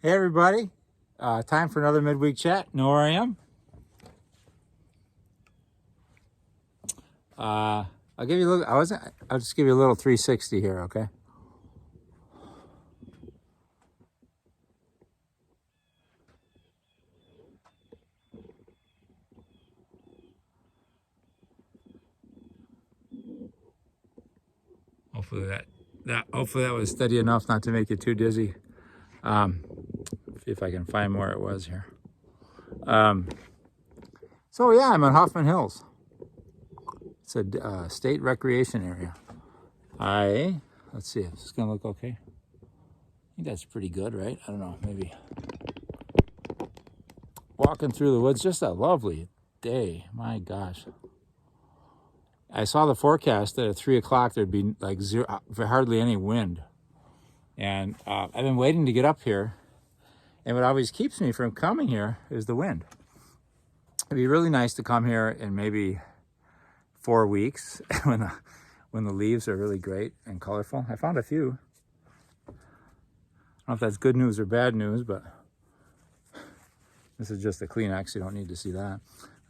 Hey everybody, time for another midweek chat. Know where I am? I'll give you a little. I'll just give you a little 360 here, okay? Hopefully that was steady enough not to make you too dizzy. See if I can find where it was here. So yeah, I'm in Hoffman Hills. It's a state recreation area. Let's see. Is this gonna look okay? I think that's pretty good, right? I don't know. Maybe walking through the woods. Just a lovely day. My gosh. I saw the forecast that at 3 o'clock there'd be like hardly any wind. And I've been waiting to get up here. And what always keeps me from coming here is the wind. It'd be really nice to come here in maybe 4 weeks when the leaves are really great and colorful. I found a few. I don't know if that's good news or bad news, but this is just a Kleenex. You don't need to see that.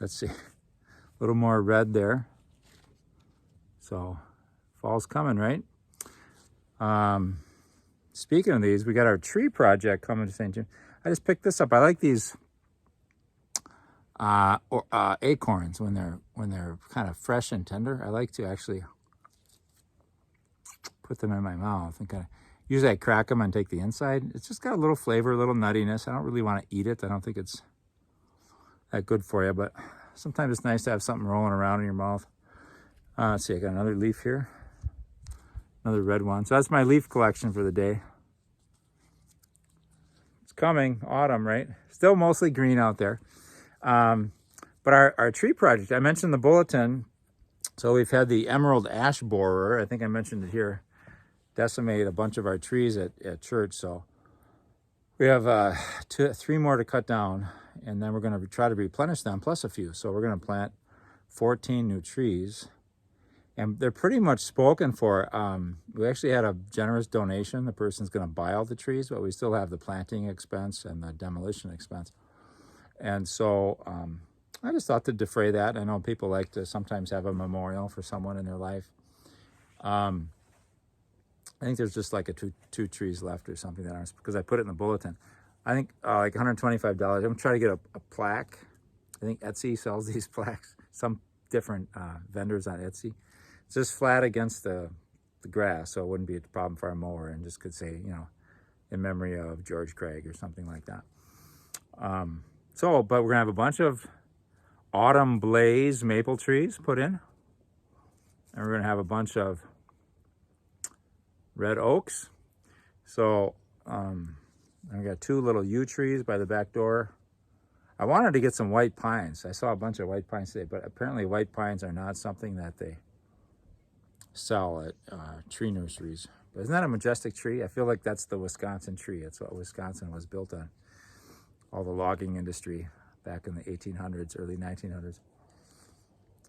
Let's see. A little more red there. So fall's coming, right? Speaking of these, we got our tree project coming to St. June. I just picked this up. I like these acorns when they're kind of fresh and tender. I like to actually put them in my mouth and usually I crack them and take the inside. It's just got a little flavor, a little nuttiness. I don't really want to eat it. I don't think it's that good for you, but sometimes it's nice to have something rolling around in your mouth. Let's see, I got another leaf here. Another red one. So that's my leaf collection for the day. It's coming, autumn, right? Still mostly green out there. But our tree project, I mentioned the bulletin. So we've had the emerald ash borer, I think I mentioned it here, decimate a bunch of our trees at church. So we have 3 more to cut down, and then we're going to try to replenish them, plus a few. So we're going to plant 14 new trees. And they're pretty much spoken for. We actually had a generous donation. The person's going to buy all the trees, but we still have the planting expense and the demolition expense. And so I just thought to defray that. I know people like to sometimes have a memorial for someone in their life. I think there's just like two trees left or something that aren't, because I put it in the bulletin. I think like $125. I'm going to try to get a plaque. I think Etsy sells these plaques. Some different vendors on Etsy. It's just flat against the grass, so it wouldn't be a problem for our mower, and just could say, in memory of George Craig or something like that. But we're gonna have a bunch of autumn blaze maple trees put in, and we're gonna have a bunch of red oaks. So I got 2 little yew trees by the back door. I wanted to get some white pines. I saw a bunch of white pines today, but apparently white pines are not something that they sell at tree nurseries. But isn't that a majestic tree? I feel like that's the Wisconsin tree. It's what Wisconsin was built on. All the logging industry back in the 1800s, early 1900s.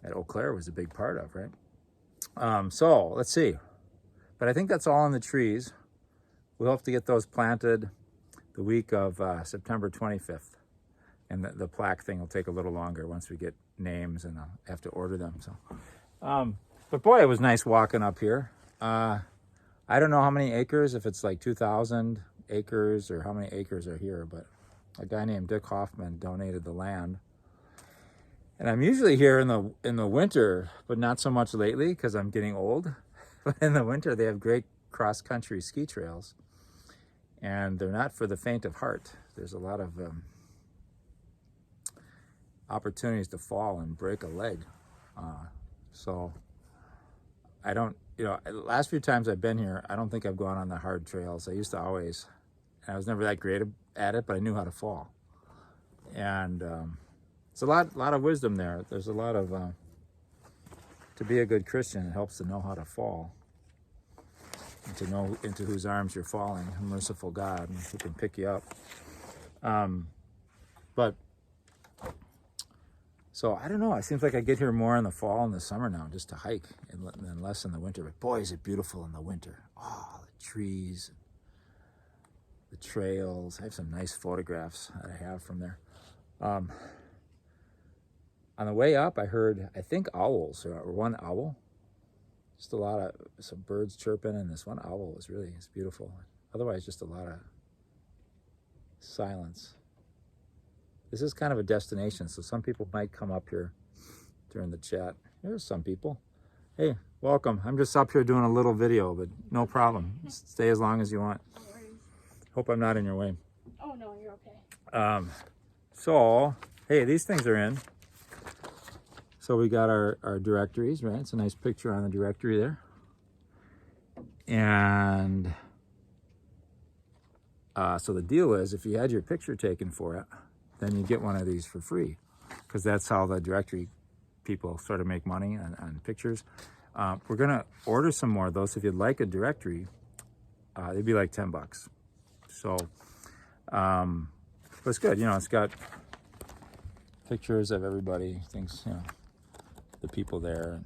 That Eau Claire was a big part of, right? So let's see. But I think that's all on the trees. We'll have to get those planted the week of September 25th. And the plaque thing will take a little longer once we get names, and I'll have to order them. So, but boy, it was nice walking up here. I don't know how many acres, if it's like 2,000 acres or how many acres are here, but a guy named Dick Hoffman donated the land. And I'm usually here in the winter, but not so much lately because I'm getting old. But in the winter, they have great cross-country ski trails, and they're not for the faint of heart. There's a lot of opportunities to fall and break a leg. So I don't, the last few times I've been here, I don't think I've gone on the hard trails. I used to always, and I was never that great at it, but I knew how to fall. And it's a lot of wisdom there. There's a lot of, to be a good Christian, it helps to know how to fall, and to know into whose arms you're falling, a merciful God, and who can pick you up. So I don't know. It seems like I get here more in the fall and the summer now, just to hike, and less in the winter. But boy, is it beautiful in the winter. Oh, the trees. the trails. I have some nice photographs that I have from there. On the way up, I heard, I think, owls, or one owl. Just a lot of, some birds chirping, and this one owl was really, it's beautiful. Otherwise, just a lot of silence. This is kind of a destination, so some people might come up here during the chat. There's some people. Hey, welcome. I'm just up here doing a little video, but no problem. Stay as long as you want. No worries. Hope I'm not in your way. Oh, no, you're okay. So, hey, these things are in. So we got our directories, right? It's a nice picture on the directory there. And so the deal is, if you had your picture taken for it, then you get one of these for free, because that's how the directory people sort of make money on pictures. We're gonna order some more of those. If you'd like a directory, they'd be like $10. So, but it's good. You know, it's got pictures of everybody, things, you know, the people there, and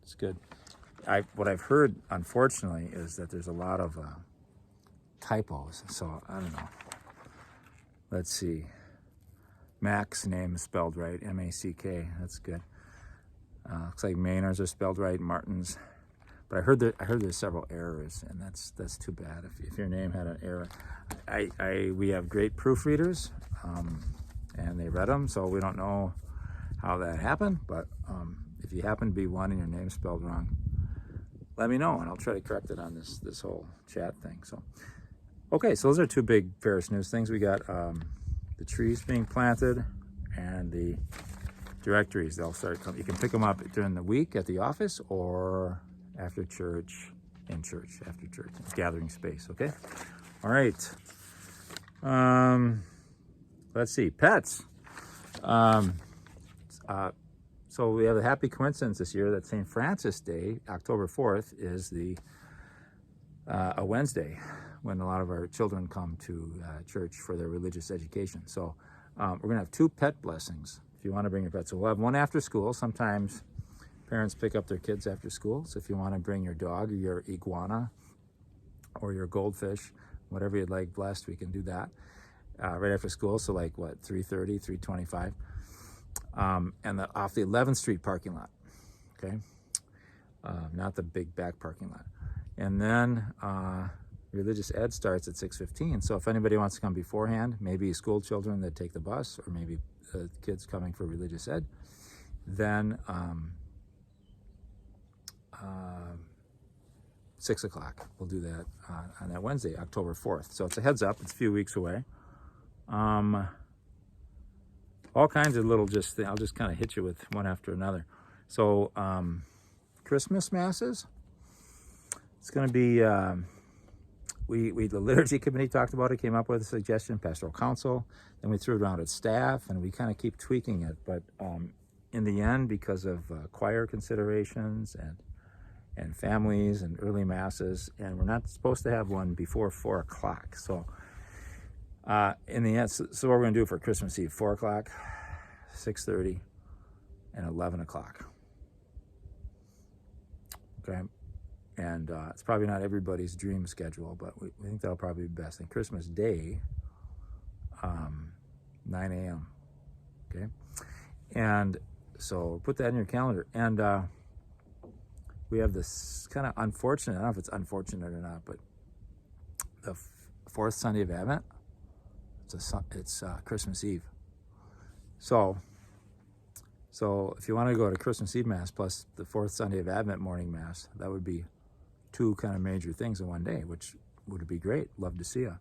it's good. What I've heard, unfortunately, is that there's a lot of typos. So I don't know. Let's see. Mac's name is spelled right, M-A-C-K. That's good. Looks like Maynard's are spelled right, Martin's. But I heard there's several errors, and that's too bad if your name had an error. We have great proofreaders, and they read them, so we don't know how that happened. But if you happen to be one and your name's spelled wrong, let me know, and I'll try to correct it on this whole chat thing. So, okay, so those are two big Parish news things. We got the trees being planted and the directories. They'll start coming. You can pick them up during the week at the office or after church, in church, after church. It's gathering space, okay? All right. Let's see, pets. So we have a happy coincidence this year that St. Francis Day, October 4th, is a Wednesday when a lot of our children come to church for their religious education. So we're gonna have 2 pet blessings if you wanna bring your pets. So we'll have one after school. Sometimes parents pick up their kids after school. So if you wanna bring your dog or your iguana or your goldfish, whatever you'd like blessed, we can do that right after school. So like what, 3:30, 3:25. And off the 11th Street parking lot, okay? Not the big back parking lot. And then religious ed starts at 6:15. So if anybody wants to come beforehand, maybe school children that take the bus, or maybe kids coming for religious ed, then 6 o'clock, we'll do that on that Wednesday, October 4th. So it's a heads up, it's a few weeks away. All kinds of little I'll just kind of hit you with one after another. So Christmas masses, it's going to be, the liturgy committee talked about it, came up with a suggestion, pastoral council, then we threw it around at staff, and we kind of keep tweaking it. But in the end, because of choir considerations and families and early masses, and we're not supposed to have one before 4 o'clock. So in the end, so what we're going to do for Christmas Eve, 4 o'clock, 6:30, and 11 o'clock. Okay. And it's probably not everybody's dream schedule, but we think that'll probably be best. And Christmas Day, 9 a.m. Okay. And so put that in your calendar. And we have this kind of unfortunate, I don't know if it's unfortunate or not, but the fourth Sunday of Advent, it's Christmas Eve. So if you want to go to Christmas Eve Mass plus the fourth Sunday of Advent morning Mass, that would be 2 kind of major things in one day, which would be great. Love to see you.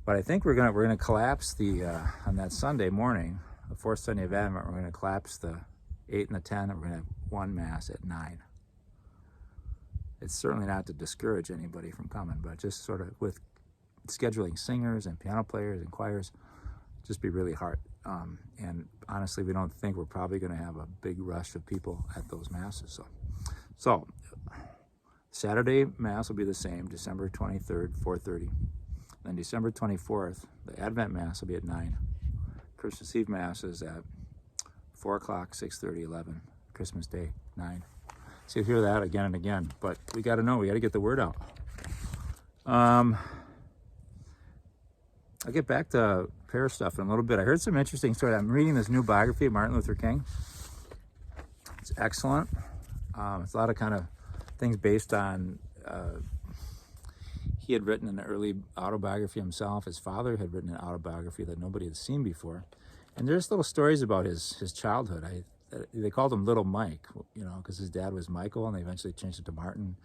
But I think we're gonna collapse the on that Sunday morning, the fourth Sunday of Advent. We're gonna collapse the 8 and the 10, and we're gonna have one Mass at 9. It's certainly not to discourage anybody from coming, but just sort of with scheduling singers and piano players and choirs, just be really hard. And honestly, we don't think we're probably going to have a big rush of people at those masses. So Saturday Mass will be the same, December 23rd, 4:30. Then December 24th, the Advent Mass will be at 9. Christmas Eve Mass is at 4 o'clock, 6:30, 11. Christmas Day, 9. So you hear that again and again, but we got to know, we got to get the word out. I'll get back to Parish stuff in a little bit. I heard some interesting story. I'm reading this new biography of Martin Luther King. It's excellent. It's a lot of kind of things based on, he had written an early autobiography himself. His father had written an autobiography that nobody had seen before. And there's little stories about his childhood. They called him Little Mike, because his dad was Michael, and they eventually changed it to Martin.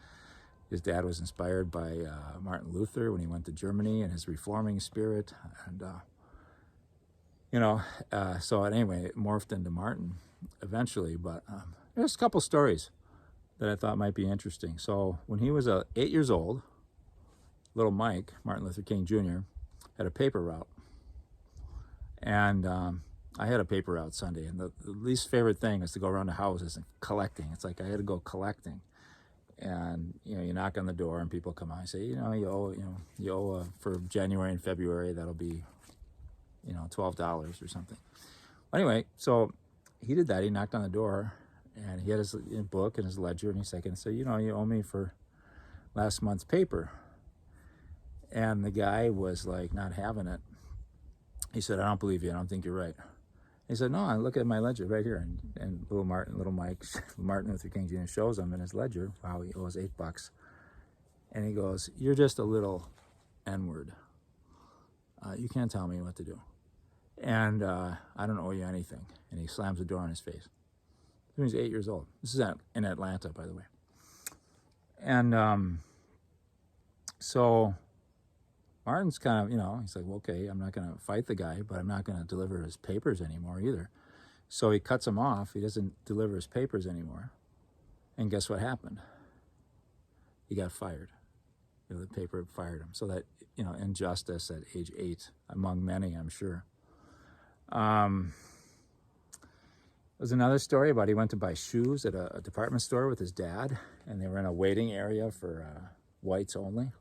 His dad was inspired by Martin Luther when he went to Germany and his reforming spirit. And, so anyway, it morphed into Martin eventually. But there's a couple stories that I thought might be interesting. So when he was 8 years old, little Mike, Martin Luther King Jr., had a paper route. And I had a paper route Sunday. And the least favorite thing is to go around the houses and collecting. It's like I had to go collecting. And you knock on the door and people come out and say, you owe for January and February, that'll be $12 or something. Anyway, so he did that. He knocked on the door and he had his book and his ledger, and he's like, so you owe me for last month's paper. And the guy was like not having it. He said, I don't believe you. I don't think you're right. He said, no, I look at my ledger right here. And little Mike, Martin Luther King Jr. shows him in his ledger, wow, he owes $8. And he goes, you're just a little N-word. You can't tell me what to do. And I don't owe you anything. And he slams the door in his face. He was 8 years old. This is in Atlanta, by the way. And so Martin's kind of, he's like, well, okay, I'm not going to fight the guy, but I'm not going to deliver his papers anymore either. So he cuts him off. He doesn't deliver his papers anymore. And guess what happened? He got fired. The paper fired him. So that, injustice at age 8, among many, I'm sure. There's another story about he went to buy shoes at a department store with his dad, and they were in a waiting area for whites only.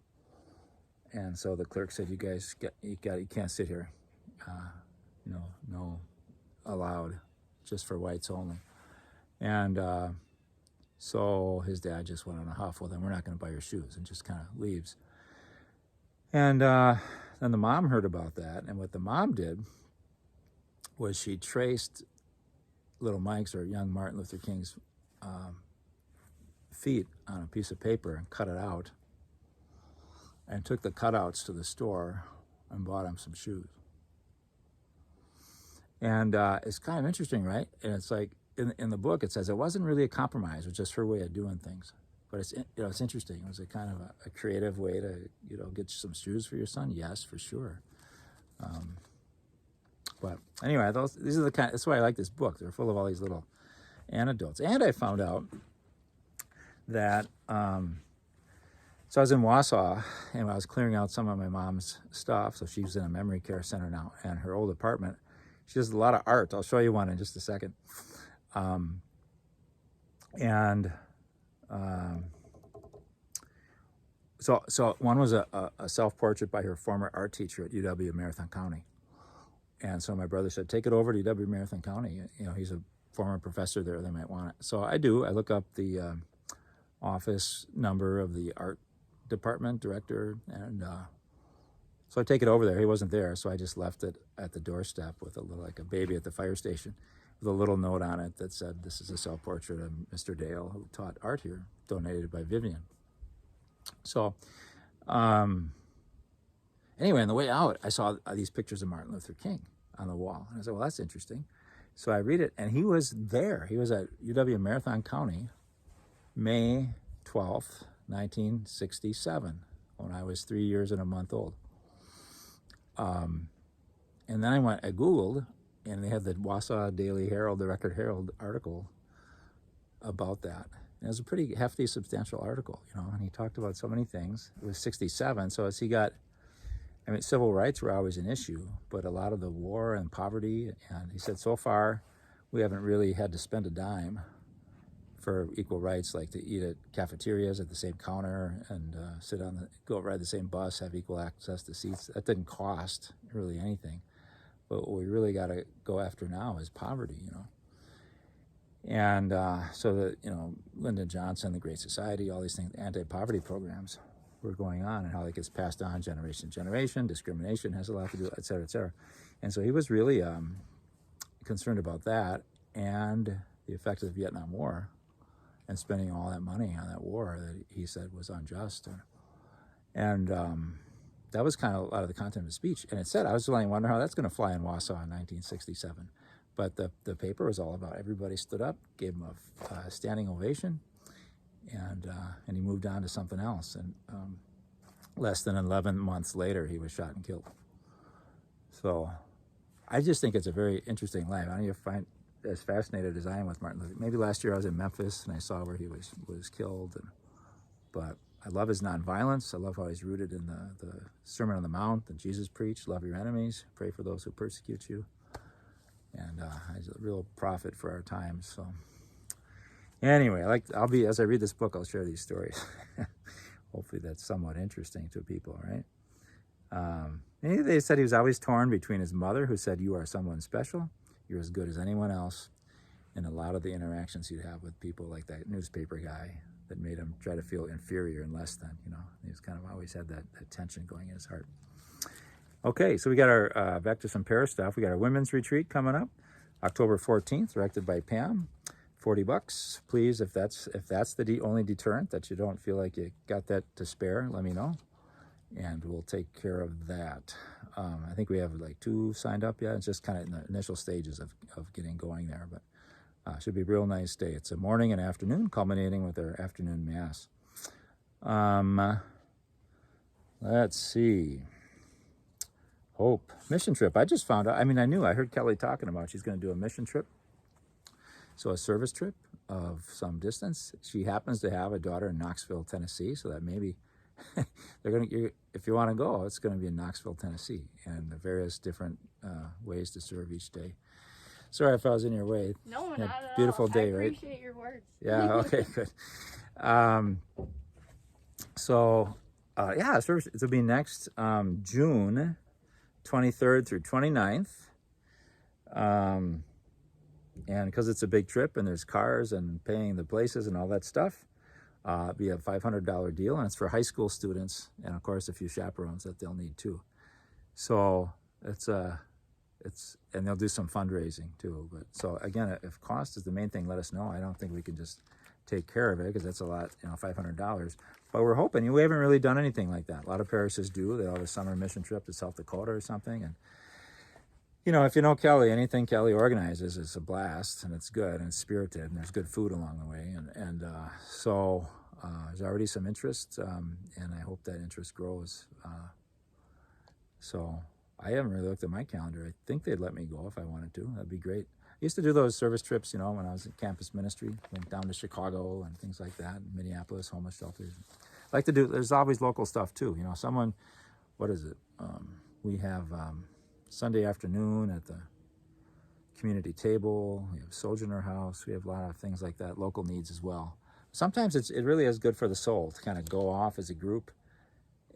And so the clerk said, you can't sit here. No allowed, just for whites only. And so his dad just went on a huff, well, then we're not going to buy your shoes, and just kind of leaves. And then the mom heard about that. And what the mom did was she traced little Mike's, or young Martin Luther King's, feet on a piece of paper and cut it out, and took the cutouts to the store and bought him some shoes. And it's kind of interesting, right? And it's like, in the book, it says it wasn't really a compromise. It was just her way of doing things. But it's interesting. It was a kind of a creative way to, get some shoes for your son. Yes, for sure. But anyway, these are the kind. That's why I like this book. They're full of all these little anecdotes. And I found out that, so I was in Wausau, and I was clearing out some of my mom's stuff. So she's in a memory care center now, and her old apartment, she does a lot of art. I'll show you one in just a second. So one was a self-portrait by her former art teacher at UW Marathon County. And so my brother said, take it over to UW Marathon County. He's a former professor there. They might want it. So I do. I look up the office number of the art department director, and so I take it over there. He wasn't there, so I just left it at the doorstep with like a baby at the fire station, with a little note on it that said, this is a self-portrait of Mr. Dale, who taught art here, donated by Vivian. So anyway, on the way out, I saw these pictures of Martin Luther King on the wall. And I said, well, that's interesting. So I read it, and he was there. He was at UW Marathon County, May 12th, 1967, when I was 3 years and a month old. And then I Googled, and they had the Wausau Daily Herald, the Record Herald article about that. And it was a pretty hefty, substantial article, and he talked about so many things. It was 67, so as he got, civil rights were always an issue, but a lot of the war and poverty, and he said, so far, we haven't really had to spend a dime for equal rights, like to eat at cafeterias at the same counter and go ride the same bus, have equal access to seats. That didn't cost really anything. But what we really got to go after now is poverty, And so that, Lyndon Johnson, the Great Society, all these things, anti-poverty programs. were going on and how it gets passed on generation to generation. Discrimination has a lot to do, et cetera, et cetera. And so he was really concerned about that and the effect of the Vietnam War and spending all that money on that war that he said was unjust. And that was kind of a lot of the content of his speech. And it said, I was really wondering how that's going to fly in Wausau in 1967. But the paper was all about everybody stood up, gave him a standing ovation, and he moved on to something else. And less than 11 months later, he was shot and killed. So I just think it's a very interesting life. I don't even find as fascinated as I am with Martin Luther. Maybe last year I was in Memphis and I saw where he was killed. But I love his nonviolence. I love how he's rooted in the Sermon on the Mount that Jesus preached. Love your enemies. Pray for those who persecute you. And he's a real prophet for our times. So anyway, as I read this book, I'll share these stories. Hopefully that's somewhat interesting to people, right? And they said he was always torn between his mother, who said, you are someone special, you're as good as anyone else, and a lot of the interactions he'd have with people like that newspaper guy that made him try to feel inferior and less than, He was kind of always had that tension going in his heart. Okay, so we got our, back to some Parish stuff. We got our women's retreat coming up, October 14th, directed by Pam. $40. Please, if that's the only deterrent, that you don't feel like you got that to spare, let me know, and we'll take care of that. I think we have like 2 signed up yet. It's just kind of in the initial stages of getting going there, but should be a real nice day. It's a morning and afternoon, culminating with our afternoon mass. Let's see. Hope mission trip. I just found out. I heard Kelly talking about she's going to do a mission trip. So a service trip of some distance. She happens to have a daughter in Knoxville, Tennessee, so that maybe if you want to go, it's going to be in Knoxville, Tennessee, and the various different ways to serve each day. Sorry if I was in your way. No, not at beautiful all. day, I right? appreciate your words. Yeah. Okay. Good. Service. It'll be next June 23rd through 29th. And because it's a big trip and there's cars and paying the places and all that stuff, it'll be a $500 deal, and it's for high school students, and of course a few chaperones that they'll need too. So and they'll do some fundraising too. But so again, if cost is the main thing, let us know. I don't think we can just take care of it because that's a lot, $500. But we're hoping. We haven't really done anything like that. A lot of parishes do. They have a summer mission trip to South Dakota or something, and if you know Kelly, anything Kelly organizes is a blast, and it's good, and it's spirited, and there's good food along the way. So there's already some interest, and I hope that interest grows. So I haven't really looked at my calendar. I think they'd let me go if I wanted to. That'd be great. I used to do those service trips, when I was in campus ministry. Went down to Chicago and things like that, Minneapolis, homeless shelters. I like to do, there's always local stuff too. What is it? We have... Sunday afternoon at the community table. We have Sojourner House. We have a lot of things like that, local needs as well. Sometimes it really is good for the soul to kind of go off as a group,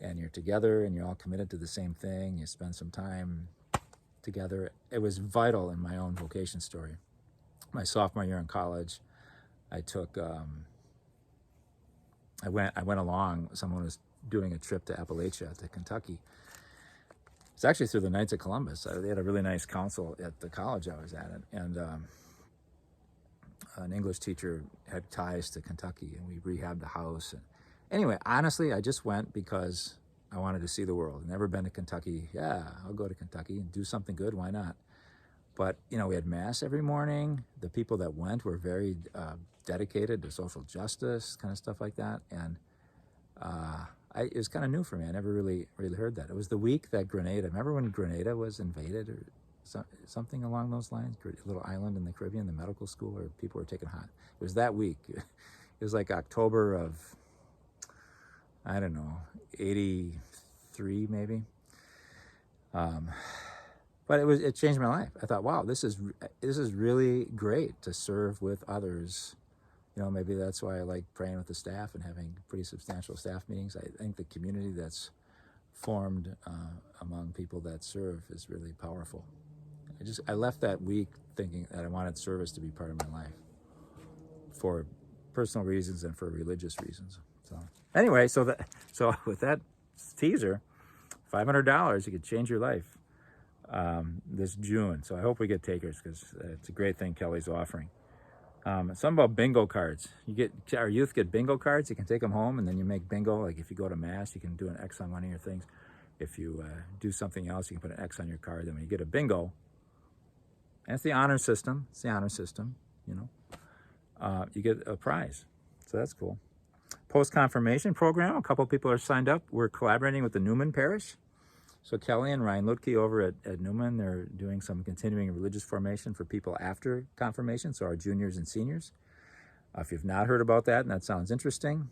and you're together and you're all committed to the same thing. You spend some time together. It was vital in my own vocation story. My sophomore year in college, I took, I went along, someone was doing a trip to Appalachia, to Kentucky. It's actually through the Knights of Columbus. They had a really nice council at the college I was at, and an English teacher had ties to Kentucky, and we rehabbed a house. And anyway, honestly, I just went because I wanted to see the world. I'd never been to Kentucky. Yeah, I'll go to Kentucky and do something good. Why not? But, we had mass every morning. The people that went were very dedicated to social justice, kind of stuff like that. And it was kind of new for me. I never really heard that. It was the week that Grenada, remember when Grenada was invaded or something along those lines? A little island in the Caribbean, the medical school where people were taken hot. It was that week. It was like October of, I don't know, 83 maybe. But it changed my life. I thought, wow, this is really great to serve with others. Maybe that's why I like praying with the staff and having pretty substantial staff meetings. I think the community that's formed among people that serve is really powerful. I left that week thinking that I wanted service to be part of my life for personal reasons and for religious reasons. So So anyway, so with that teaser, $500, you could change your life this June. So I hope we get takers because it's a great thing Kelly's offering. Something about bingo cards. Our youth get bingo cards. You can take them home and then you make bingo. Like if you go to mass, you can do an X on one of your things. If you do something else, you can put an X on your card. Then when you get a bingo, and it's the honor system. It's the honor system, you know. You get a prize. So that's cool. Post-confirmation program. A couple people are signed up. We're collaborating with the Newman Parish. So Kelly and Ryan Lutke over at Newman, they're doing some continuing religious formation for people after confirmation, so our juniors and seniors. If you've not heard about that and that sounds interesting,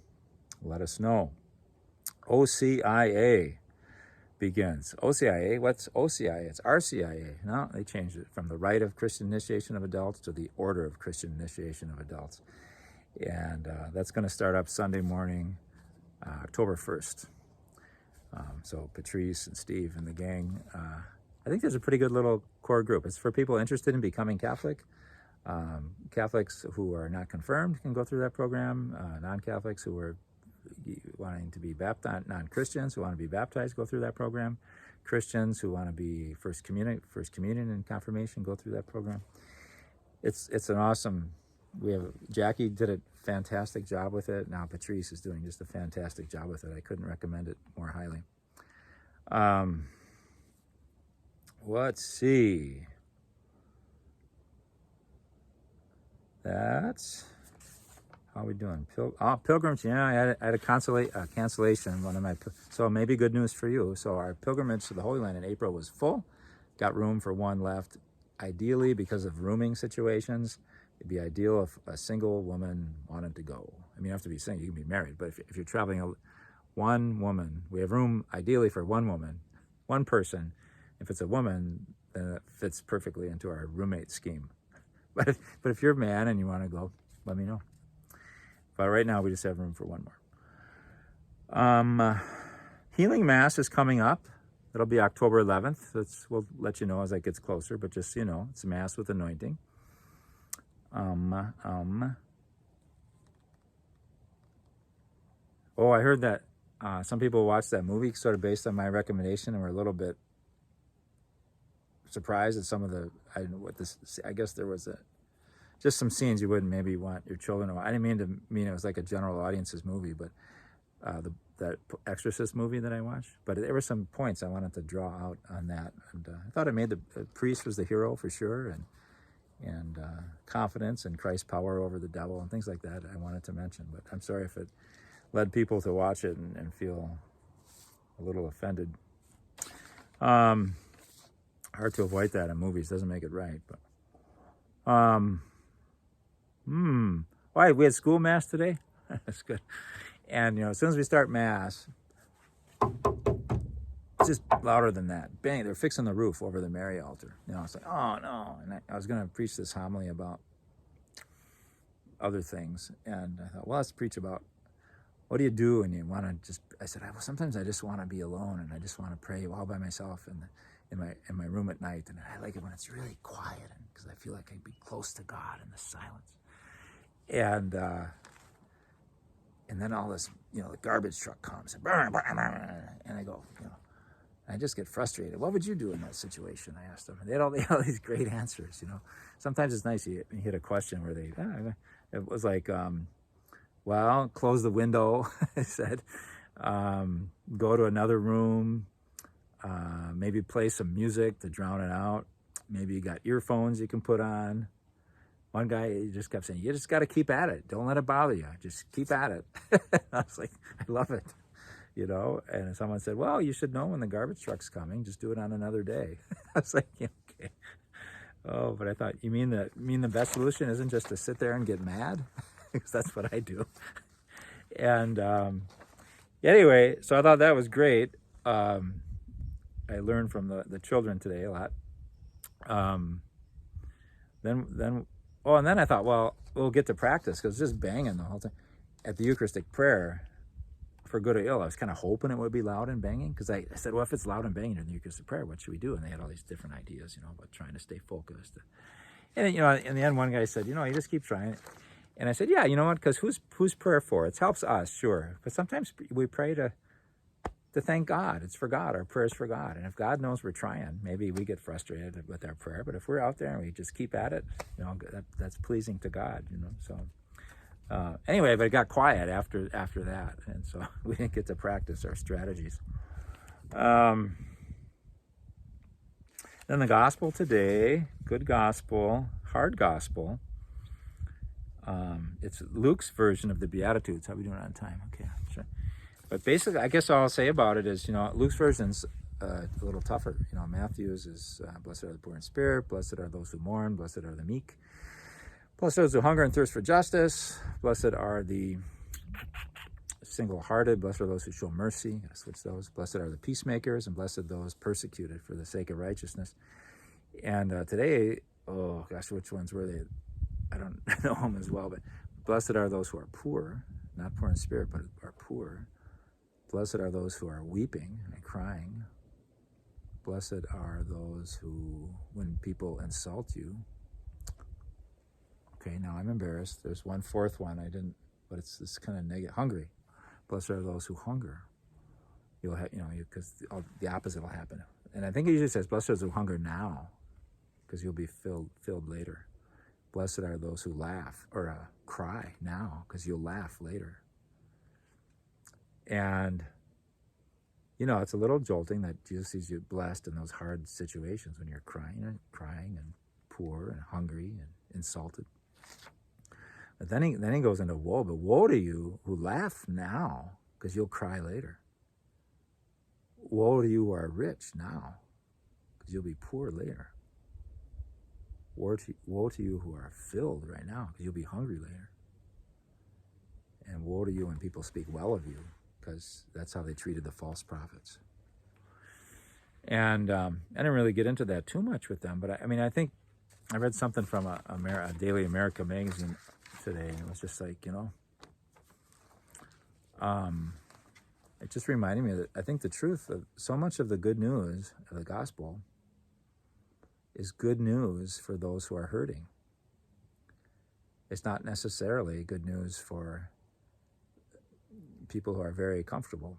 let us know. OCIA begins. OCIA, what's OCIA? It's RCIA. No, they changed it from the Rite of Christian Initiation of Adults to the Order of Christian Initiation of Adults. And that's going to start up Sunday morning, October 1st. So Patrice and Steve and the gang, I think there's a pretty good little core group. It's for people interested in becoming Catholic. Catholics who are not confirmed can go through that program. Non-Catholics who are wanting to be baptized, non-Christians who want to be baptized go through that program. Christians who want to be first communion and confirmation go through that program. It's an awesome. Jackie did a fantastic job with it. Now Patrice is doing just a fantastic job with it. I couldn't recommend it more highly. Let's see. That's how are we doing? Pilgrims. Yeah, I had a cancellation. So maybe good news for you. So our pilgrimage to the Holy Land in April was full. Got room for one left. Ideally, because of rooming situations, it'd be ideal if a single woman wanted to go. I mean, you have to be single, you can be married, but if you're traveling one woman, we have room ideally for one woman, one person. If it's a woman, then it fits perfectly into our roommate scheme. But if you're a man and you want to go, let me know. But right now, we just have room for one more. Healing Mass is coming up. It'll be October 11th. We'll let you know as that gets closer, but just so you know, it's a Mass with anointing. Oh, I heard that some people watched that movie sort of based on my recommendation and were a little bit surprised at some of the. I guess there was just some scenes you wouldn't maybe want your children to watch. I didn't mean it was like a general audience's movie, but that Exorcist movie that I watched. But there were some points I wanted to draw out on that, and I thought it made the priest was the hero for sure, and confidence and Christ's power over the devil and things like that I wanted to mention. But I'm sorry if it led people to watch it and feel a little offended. Hard to avoid that in movies. Doesn't make it right. But Why, we had school mass today. That's good. And as soon as we start mass, it's just louder than that. Bang! They're fixing the roof over the Mary altar. It's like, oh no! And I was going to preach this homily about other things, and I thought, well, let's preach about what do you do when you want to just. I said, well, sometimes I just want to be alone, and I just want to pray all by myself in my room at night, and I like it when it's really quiet, because I feel like I'd be close to God in the silence. And then all this, the garbage truck comes, and I go, I just get frustrated. What would you do in that situation? I asked them. And they had all these great answers, Sometimes it's nice you hit a question where it was like, well, close the window, I said, go to another room, maybe play some music to drown it out. Maybe you got earphones you can put on. One guy, he just kept saying, you just got to keep at it. Don't let it bother you. Just keep at it. I was like, I love it, And someone said, well, you should know when the garbage truck's coming. Just do it on another day. I was like, yeah, okay. Oh, but I thought, you mean the best solution isn't just to sit there and get mad? Because that's what I do. And anyway, so I thought that was great. I learned from the children today a lot. And then I thought, well, we'll get to practice because just banging the whole time. At the Eucharistic prayer, for good or ill, I was kind of hoping it would be loud and banging because I said, well, if it's loud and banging in the Eucharistic prayer, what should we do? And they had all these different ideas, about trying to stay focused. And, in the end, one guy said, you just keep trying it. And I said, yeah, you know what? Because who's prayer for? It helps us, sure. But sometimes we pray to thank God. It's for God. Our prayer's for God. And if God knows we're trying, maybe we get frustrated with our prayer. But if we're out there and we just keep at it, that's pleasing to God, So anyway, but it got quiet after that. And so we didn't get to practice our strategies. Then the gospel today, good gospel, hard gospel. It's Luke's version of the Beatitudes. How are we doing on time? Okay, sure. But basically, I guess all I'll say about it is, Luke's version's a little tougher. Matthew's is, blessed are the poor in spirit, blessed are those who mourn, blessed are the meek, blessed are those who hunger and thirst for justice, blessed are the single-hearted, blessed are those who show mercy. Gotta switch those. Blessed are the peacemakers, and blessed are those persecuted for the sake of righteousness. And today, oh gosh, which ones were they? I don't know them as well, but blessed are those who are poor, not poor in spirit, but are poor. Blessed are those who are weeping and crying. Blessed are those who, when people insult you. Okay, now I'm embarrassed. There's one fourth one I didn't, but it's kind of negative. Hungry. Blessed are those who hunger. You'll have, because the opposite will happen. And I think it usually says, blessed are those who hunger now, because you'll be filled later. Blessed are those who laugh or cry now, because you'll laugh later. And, it's a little jolting that Jesus sees you blessed in those hard situations when you're crying and poor and hungry and insulted. But then he goes into woe. But woe to you who laugh now, because you'll cry later. Woe to you who are rich now, because you'll be poor later. Woe to you who are filled right now, because you'll be hungry later. And woe to you when people speak well of you, because that's how they treated the false prophets. And I didn't really get into that too much with them, but I think I read something from a Daily America magazine today, and it was just like, it just reminded me that I think the truth of so much of the good news of the gospel is good news for those who are hurting. It's not necessarily good news for people who are very comfortable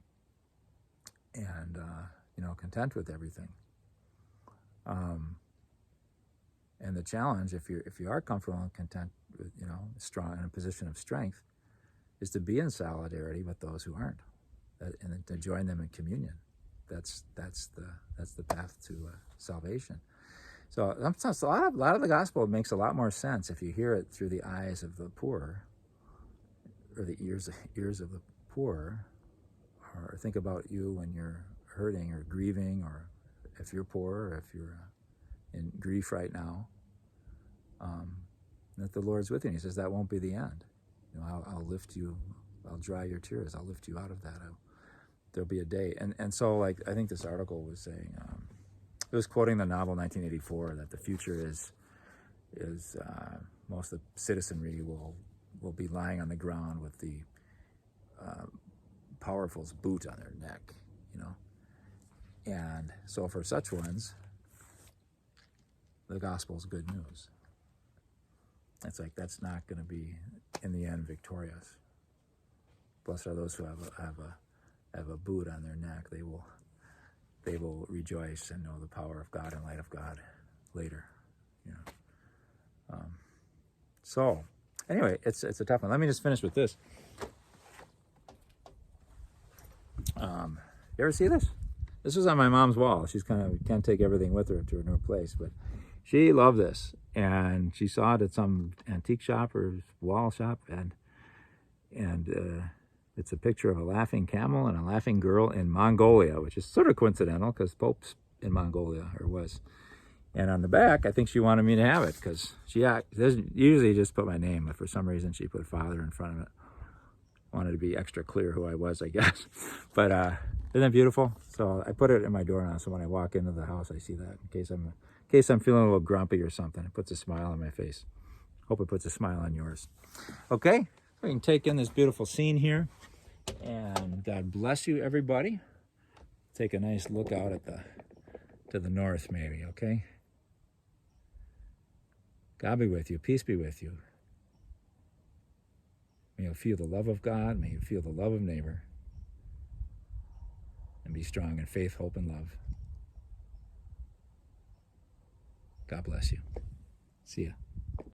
and content with everything. And the challenge, if you are comfortable and content with, strong in a position of strength, is to be in solidarity with those who aren't, and to join them in communion. That's the path to salvation. So a lot of the gospel makes a lot more sense if you hear it through the eyes of the poor, or the ears of the poor, or think about you when you're hurting or grieving, or if you're poor, or if you're in grief right now, that the Lord's with you. And he says that won't be the end. I'll lift you, I'll dry your tears, I'll lift you out of that. There'll be a day. And so, I think this article was saying, it was quoting the novel 1984, that the future is most of the citizenry will be lying on the ground with the powerful's boot on their neck, And so for such ones, the gospel's good news. It's like, that's not going to be, in the end, victorious. Blessed are those who have a boot on their neck. They will rejoice and know the power of God and light of God later. So anyway, it's a tough one. Let me just finish with this. You ever see this? This was on my mom's wall. She's can't take everything with her to a new place, but she loved this, and she saw it at some antique shop or wall shop, and it's a picture of a laughing camel and a laughing girl in Mongolia, which is sort of coincidental because Pope's in Mongolia, or was. And on the back, I think she wanted me to have it, because she doesn't usually just put my name, but for some reason she put Father in front of it. Wanted to be extra clear who I was, I guess. But isn't that beautiful? So I put it in my door now, so when I walk into the house, I see that, in case I'm feeling a little grumpy or something. It puts a smile on my face. Hope it puts a smile on yours. Okay, we can take in this beautiful scene here, and God bless you, everybody. Take a nice look out at to the north, maybe. Okay. God be with you. Peace be with you. May you feel the love of God. May you feel the love of neighbor. And be strong in faith, hope, and love. God bless you. See ya.